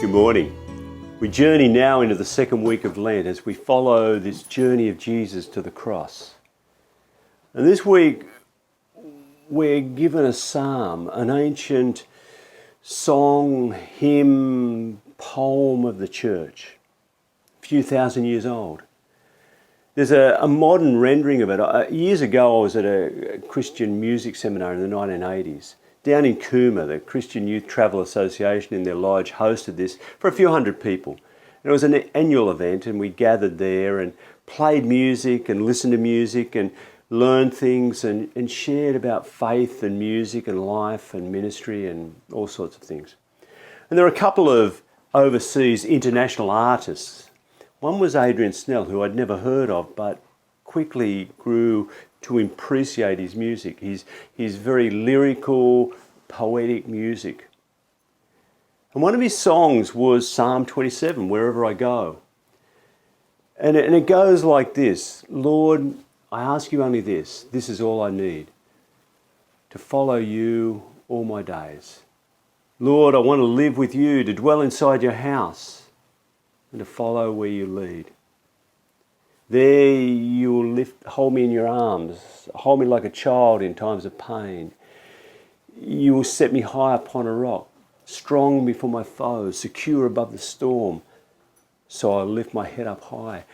Good morning. We journey now into the second week of Lent as we follow this journey of Jesus to the cross. And this week we're given a psalm, an ancient song, hymn, poem of the church, a few thousand years old. There's a modern rendering of it. Years ago I was at a Christian music seminar in the 1980s. Down in Cooma, the Christian Youth Travel Association in their lodge hosted this for a few hundred people. And it was an annual event, and we gathered there and played music and listened to music and learned things and shared about faith and music and life and ministry and all sorts of things. And there were a couple of overseas international artists. One was Adrian Snell, who I'd never heard of, but quickly grew to appreciate his music, his very lyrical, poetic music. And one of his songs was Psalm 27, Wherever I Go. And it goes like this: Lord, I ask you only this is all I need, to follow you all my days. Lord, I want to live with you, to dwell inside your house, and to follow where you lead. There you will hold me in your arms, hold me like a child in times of pain. You will set me high upon a rock, strong before my foes, secure above the storm. So I'll lift my head up high.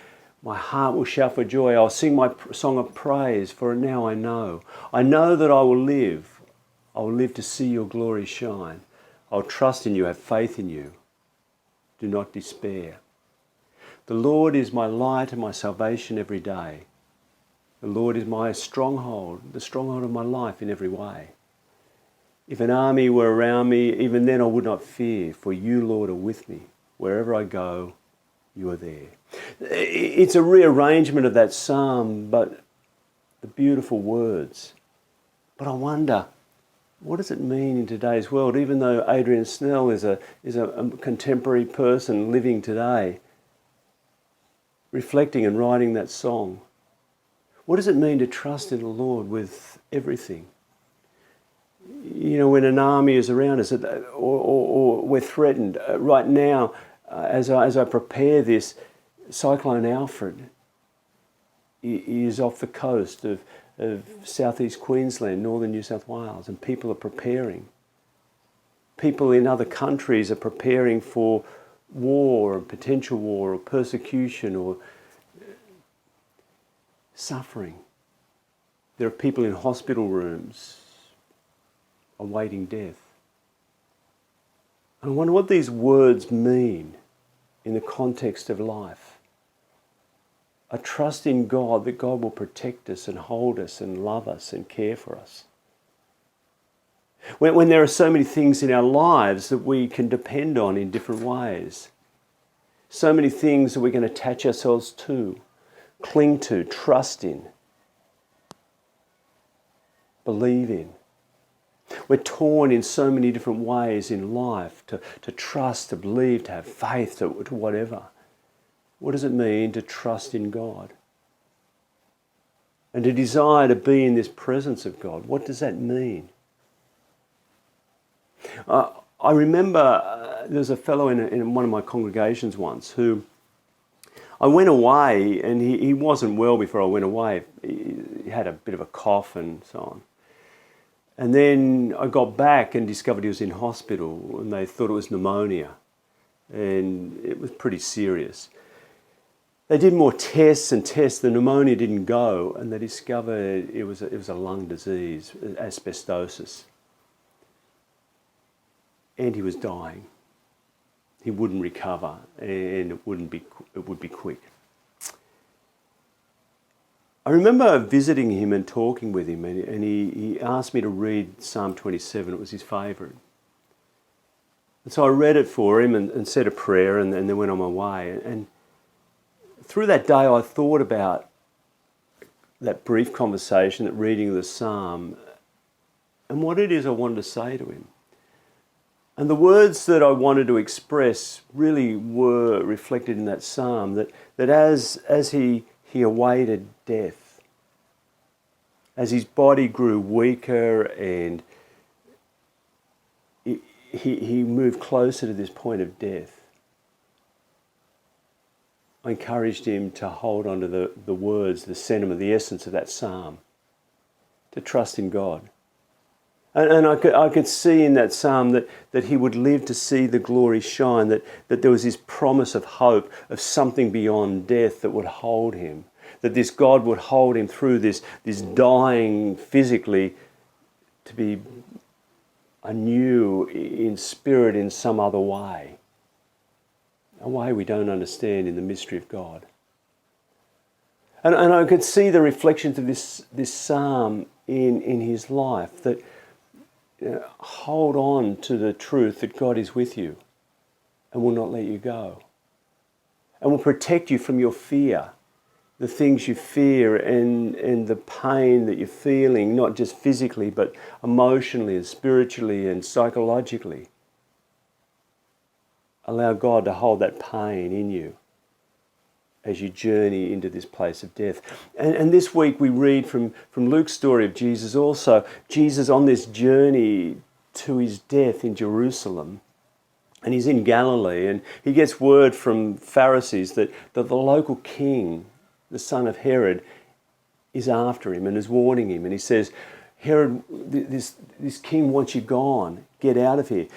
My heart will shout for joy. I'll sing my song of praise, for now I know that I will live. I will live to see your glory shine. I'll trust in you, have faith in you. Do not despair. The Lord is my light and my salvation every day. The Lord is my stronghold, the stronghold of my life in every way. If an army were around me, even then I would not fear, for you, Lord, are with me. Wherever I go, you are there. It's a rearrangement of that psalm, but the beautiful words. But I wonder, what does it mean in today's world? Even though Adrian Snell is a contemporary person living today, reflecting and writing that song. What does it mean to trust in the Lord with everything? You know, when an army is around us or we're threatened. Right now, as I prepare this, Cyclone Alfred is off the coast of southeast Queensland, northern New South Wales, and people are preparing. People in other countries are preparing for war, or potential war, or persecution, or suffering. There are people in hospital rooms awaiting death. And I wonder what these words mean in the context of life. I trust in God that God will protect us and hold us and love us and care for us. When there are so many things in our lives that we can depend on in different ways. So many things that we can attach ourselves to, cling to, trust in, believe in. We're torn in so many different ways in life to trust, to believe, to have faith, to whatever. What does it mean to trust in God? And to desire to be in this presence of God, what does that mean? I remember there was a fellow in one of my congregations once who I went away, and he wasn't well before I went away. He had a bit of a cough and so on. And then I got back and discovered he was in hospital, and they thought it was pneumonia, and it was pretty serious. They did more tests and tests. The pneumonia didn't go, and they discovered it was a lung disease, asbestosis. And he was dying. He wouldn't recover, and it would be quick. I remember visiting him and talking with him, and he asked me to read Psalm 27. It was his favourite. And so I read it for him and said a prayer, and then went on my way. And through that day I thought about that brief conversation, that reading of the psalm, and what it is I wanted to say to him. And the words that I wanted to express really were reflected in that psalm, that as he awaited death, as his body grew weaker and he moved closer to this point of death, I encouraged him to hold on to the words, the sentiment, the essence of that psalm, to trust in God. And I could see in that psalm that he would live to see the glory shine, that there was this promise of hope, of something beyond death that would hold him, that this God would hold him through this dying physically to be anew in spirit in some other way, a way we don't understand in the mystery of God. And I could see the reflections of this psalm in his life, that hold on to the truth that God is with you and will not let you go, and will protect you from your fear, the things you fear and the pain that you're feeling, not just physically but emotionally and spiritually and psychologically. Allow God to hold that pain in you as you journey into this place of death. And this week we read from Luke's story of Jesus also. Jesus on this journey to his death in Jerusalem. And he's in Galilee, and he gets word from Pharisees that the local king, the son of Herod, is after him and is warning him. And he says, Herod, this king wants you gone. Get out of here.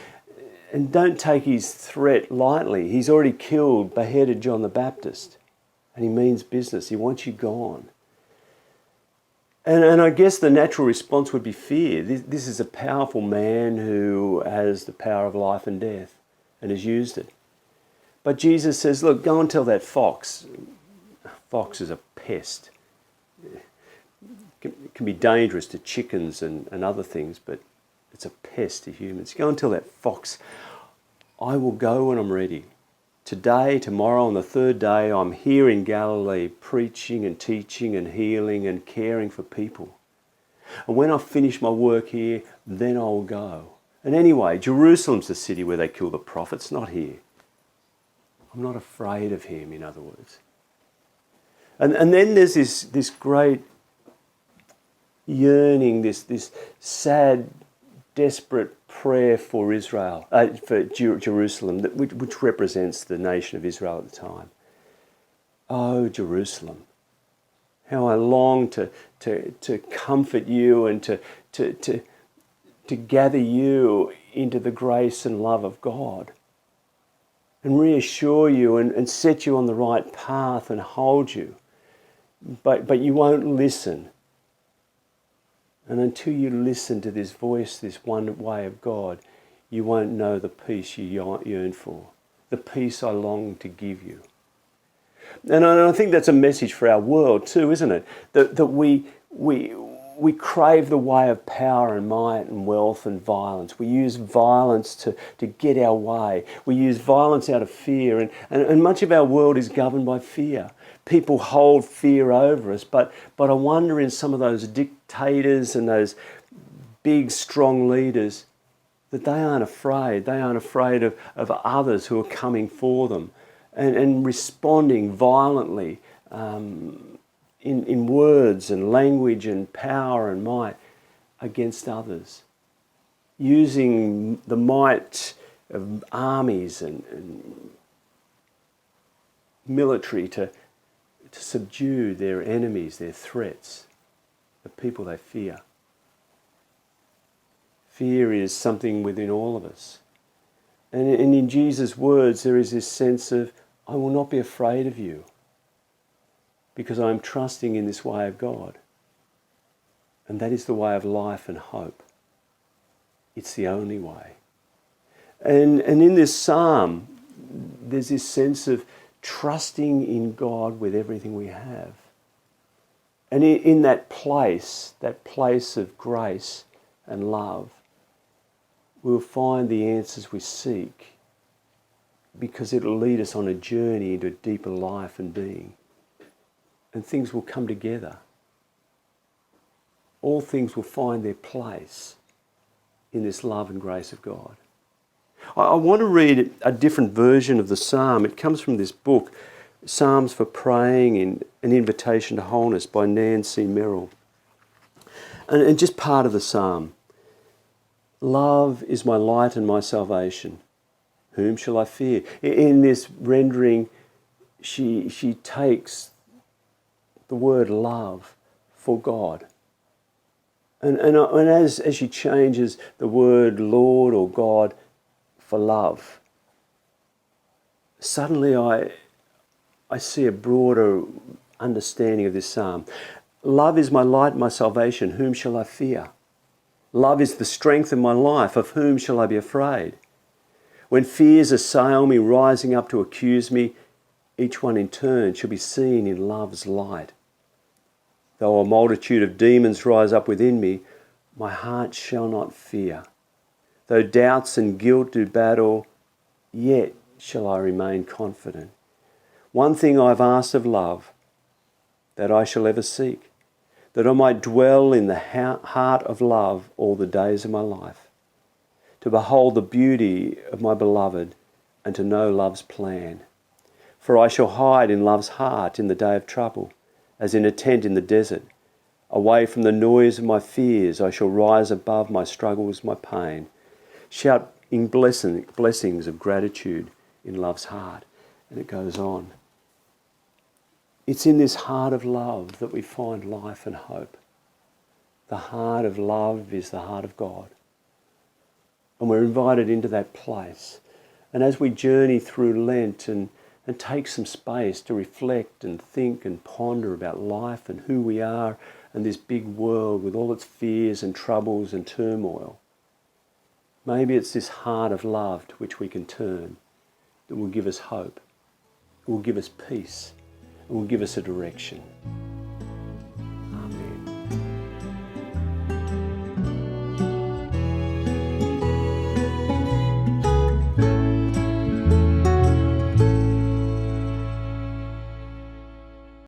And don't take his threat lightly. He's already beheaded John the Baptist. And he means business. He wants you gone. And I guess the natural response would be fear. This is a powerful man who has the power of life and death and has used it. But Jesus says, look, go and tell that fox. Fox is a pest. It can be dangerous to chickens and other things, but it's a pest to humans. Go and tell that fox, I will go when I'm ready. Today, tomorrow, on the third day, I'm here in Galilee preaching and teaching and healing and caring for people. And when I finish my work here, then I'll go. And anyway, Jerusalem's the city where they kill the prophets, not here. I'm not afraid of him, in other words. And then there's this great yearning, this sad, desperate prayer for Israel, for Jerusalem, which represents the nation of Israel at the time. Oh, Jerusalem, how I long to comfort you and to gather you into the grace and love of God, and reassure you and set you on the right path and hold you. But you won't listen. And until you listen to this voice, this one way of God, you won't know the peace you yearn for, the peace I long to give you. And I think that's a message for our world too, isn't it? That we crave the way of power and might and wealth and violence. We use violence to get our way. We use violence out of fear. And much of our world is governed by fear. People hold fear over us, but I wonder in some of those dictators and those big, strong leaders that they aren't afraid. They aren't afraid of others who are coming for them and responding violently in words and language and power and might against others, using the might of armies and military to subdue their enemies, their threats, the people they fear. Fear is something within all of us. And in Jesus' words, there is this sense of, I will not be afraid of you because I am trusting in this way of God. And that is the way of life and hope. It's the only way. And in this psalm, there's this sense of trusting in God with everything we have. And in that place of grace and love, we'll find the answers we seek, because it'll lead us on a journey into a deeper life and being. And things will come together. All things will find their place in this love and grace of God. I want to read a different version of the psalm. It comes from this book, Psalms for Praying in An Invitation to Wholeness by Nancy Merrill. And just part of the psalm. Love is my light and my salvation. Whom shall I fear? In this rendering, she takes the word love for God. And as she changes the word Lord or God for love, suddenly I see a broader understanding of this psalm. Love is my light, my salvation. Whom shall I fear? Love is the strength of my life. Of whom shall I be afraid? When fears assail me, rising up to accuse me, each one in turn shall be seen in love's light. Though a multitude of demons rise up within me, my heart shall not fear. Though doubts and guilt do battle, yet shall I remain confident. One thing I've asked of love, that I shall ever seek, that I might dwell in the heart of love all the days of my life, to behold the beauty of my beloved and to know love's plan. For I shall hide in love's heart in the day of trouble, as in a tent in the desert. Away from the noise of my fears, I shall rise above my struggles, my pain, shouting blessings of gratitude in love's heart. And it goes on. It's in this heart of love that we find life and hope. The heart of love is the heart of God. And we're invited into that place. And as we journey through Lent and take some space to reflect and think and ponder about life and who we are and this big world with all its fears and troubles and turmoil, maybe it's this heart of love to which we can turn that will give us hope, it will give us peace, it will give us a direction.